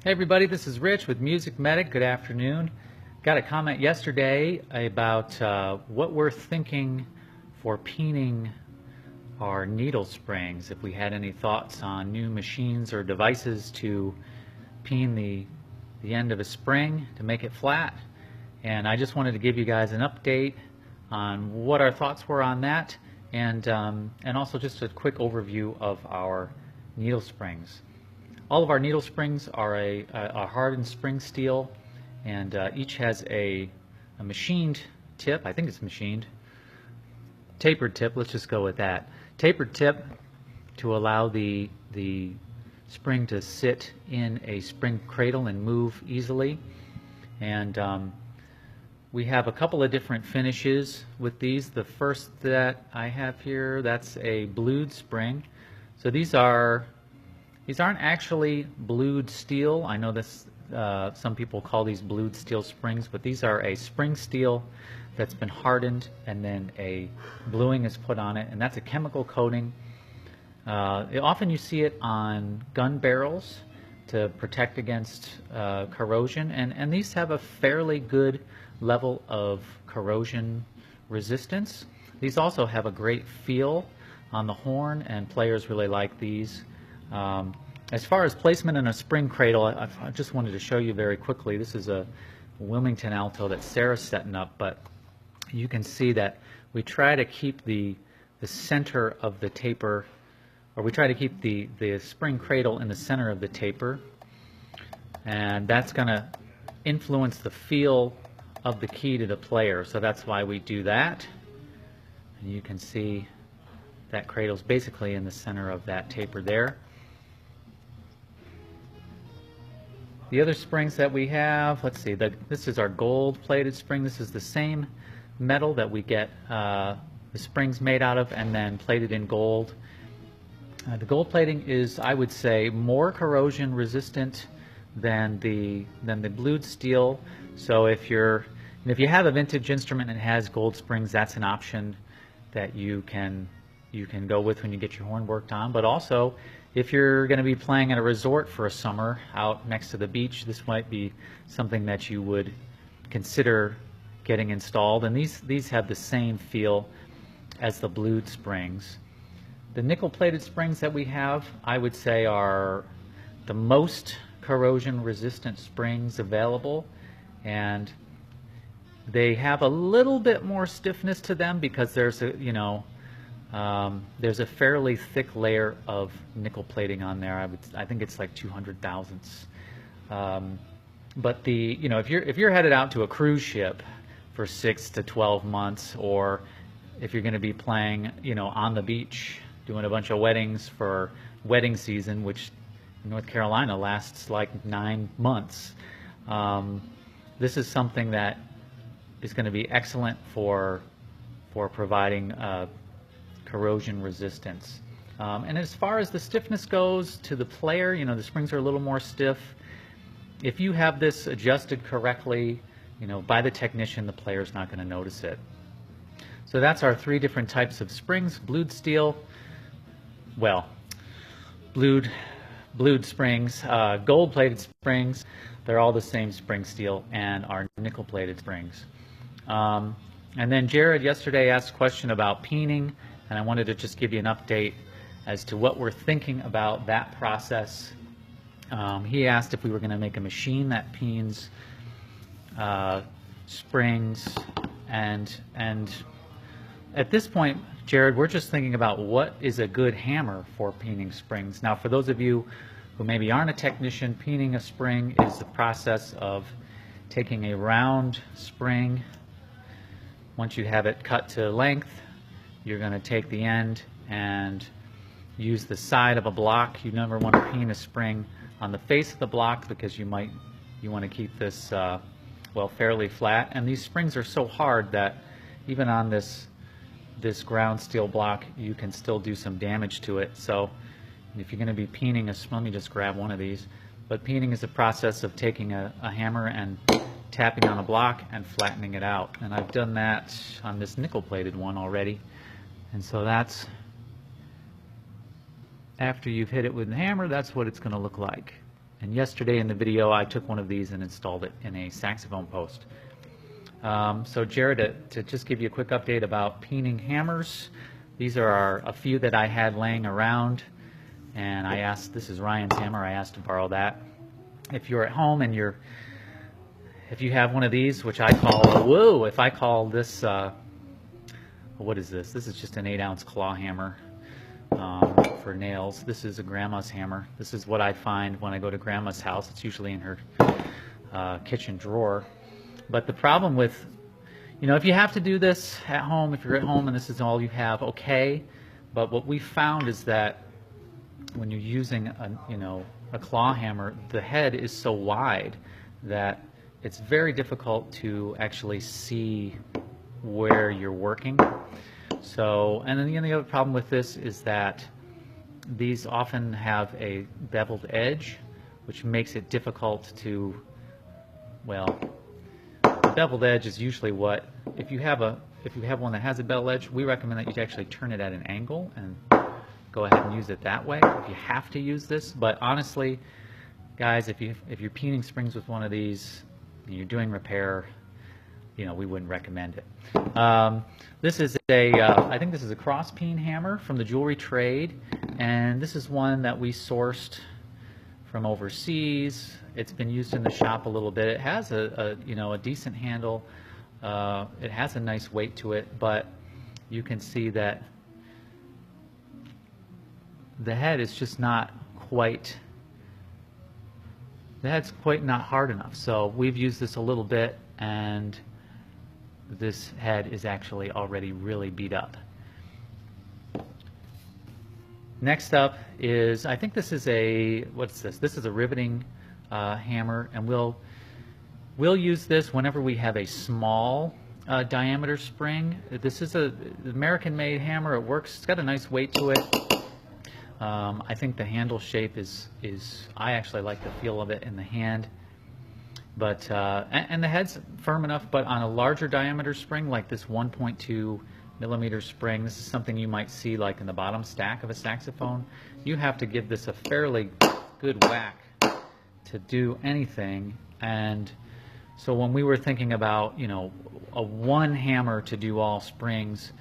Hey everybody, this is Rich with Music Medic. Good afternoon. Got a comment yesterday about what we're thinking for peening our needle springs. If we had any thoughts on new machines or devices to peen the end of a spring to make it flat. And I just wanted to give you guys an update on what our thoughts were on that, and also just a quick overview of our needle springs. All of our needle springs are a hardened spring steel, and each has a machined tip. I think it's machined. Tapered tip, let's just go with that. Tapered tip to allow the spring to sit in a spring cradle and move easily. And we have a couple of different finishes with these. The first that I have here, that's a blued spring. So these aren't actually blued steel. I know this some people call these blued steel springs, but these are a spring steel that's been hardened and then a bluing is put on it, and that's a chemical coating. Often you see it on gun barrels to protect against corrosion, and these have a fairly good level of corrosion resistance. These also have a great feel on the horn, and players really like these. As far as placement in a spring cradle, I just wanted to show you very quickly. This is a Wilmington alto that Sarah's setting up, but you can see that we try to keep the center of the taper, or we try to keep the spring cradle in the center of the taper, and that's going to influence the feel of the key to the player. So that's why we do that. And you can see that cradle's basically in the center of that taper there. The other springs that we have, let's see, this is our gold-plated spring. This is the same metal that we get the springs made out of and then plated in gold. The gold plating is, I would say, more corrosion resistant than the blued steel. So if you have a vintage instrument and it has gold springs, that's an option that you can go with when you get your horn worked on. But also, if you're going to be playing at a resort for a summer out next to the beach, this might be something that you would consider getting installed. And these have the same feel as the blued springs. The nickel-plated springs that we have, I would say, are the most corrosion-resistant springs available, and they have a little bit more stiffness to them because there's a fairly thick layer of nickel plating on there. I think it's like 200 thousandths. But if you're headed out to a cruise ship for 6 to 12 months, or if you're going to be playing, on the beach, doing a bunch of weddings for wedding season, which in North Carolina lasts like 9 months, this is something that is going to be excellent for providing corrosion resistance. And as far as the stiffness goes to the player, the springs are a little more stiff. If you have this adjusted correctly, by the technician, the player's not going to notice it. So that's our 3 different types of springs: blued steel, blued springs, gold-plated springs. They're all the same spring steel, and our nickel-plated springs. And then Jared yesterday asked a question about peening, and I wanted to just give you an update as to what we're thinking about that process. He asked if we were going to make a machine that peens springs, and at this point, Jared, we're just thinking about what is a good hammer for peening springs. Now, for those of you who maybe aren't a technician, peening a spring is the process of taking a round spring. Once you have it cut to length, you're going to take the end and use the side of a block. You never want to peen a spring on the face of the block because you want to keep this fairly flat. And these springs are so hard that even on this ground steel block, you can still do some damage to it. So if you're going to be peening let me just grab one of these. But peening is the process of taking a hammer and tapping on a block and flattening it out. And I've done that on this nickel-plated one already. And so that's, after you've hit it with the hammer, that's what it's going to look like. And yesterday in the video, I took one of these and installed it in a saxophone post. So Jared, to just give you a quick update about Peening Hammers, these are a few that I had laying around, and I asked, this is Ryan's hammer, I asked to borrow that. If you're at home and if you have one of these, which I call, whoa, if I call this, what is this? This is just an 8-ounce claw hammer for nails. This is a grandma's hammer. This is what I find when I go to grandma's house. It's usually in her kitchen drawer. But the problem with, if you have to do this at home, if you're at home and this is all you have, okay. But what we found is that when you're using a claw hammer, the head is so wide that it's very difficult to actually see where you're working. So, and then the other problem with this is that these often have a beveled edge, which makes it difficult to, well, the beveled edge is usually what, if you have one that has a beveled edge, we recommend that you actually turn it at an angle and go ahead and use it that way if you have to use this. But honestly, guys, if you're peening springs with one of these and you're doing repair, we wouldn't recommend it. This is I think this is a cross peen hammer from the jewelry trade, and this is one that we sourced from overseas. It's been used in the shop a little bit. It has a decent handle. It has a nice weight to it, but you can see that the head is just not quite, the head's quite not hard enough. So we've used this a little bit, and this head is actually already really beat up. Next up is, I think this is a, what's this? This is a riveting hammer, and we'll use this whenever we have a small diameter spring. This is an American-made hammer. It works. It's got a nice weight to it. I think the handle shape is I actually like the feel of it in the hand. But and the head's firm enough, but on a larger diameter spring like this 1.2 millimeter spring, this is something you might see like in the bottom stack of a saxophone. You have to give this a fairly good whack to do anything. And so when we were thinking about, a one hammer to do all springs,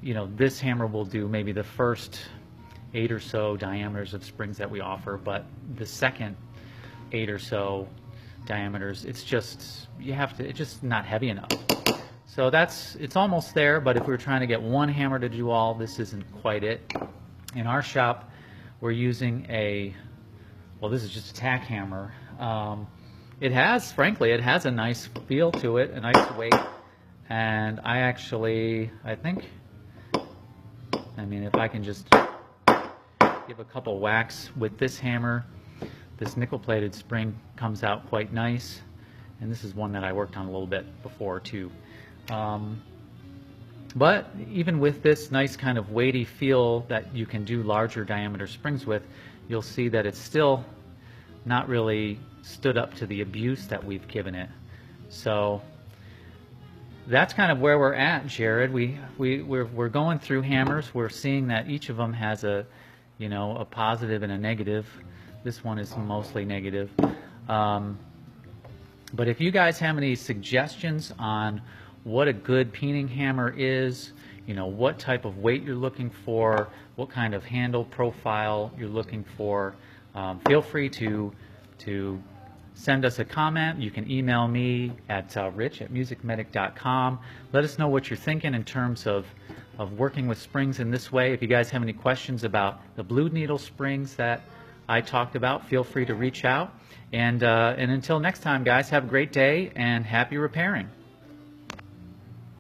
this hammer will do maybe the first 8 or so diameters of springs that we offer, but the second 8 or so diameters, it's just, it's just not heavy enough. So it's almost there, but if we were trying to get one hammer to do all, this isn't quite it. In our shop, we're using this is just a tack hammer. Frankly, it has a nice feel to it, a nice weight, and I think, if I can just give a couple whacks with this hammer, this nickel-plated spring comes out quite nice, and this is one that I worked on a little bit before too. But even with this nice kind of weighty feel that you can do larger diameter springs with, you'll see that it's still not really stood up to the abuse that we've given it. So that's kind of where we're at, Jared. We're going through hammers. We're seeing that each of them has a positive and a negative. This one is mostly negative. But if you guys have any suggestions on what a good peening hammer is, what type of weight you're looking for, what kind of handle profile you're looking for, feel free to send us a comment. You can email me at rich@MusicMedic.com. Let us know what you're thinking in terms of working with springs in this way. If you guys have any questions about the blue needle springs that I talked about, feel free to reach out. And until next time, guys, have a great day and happy repairing.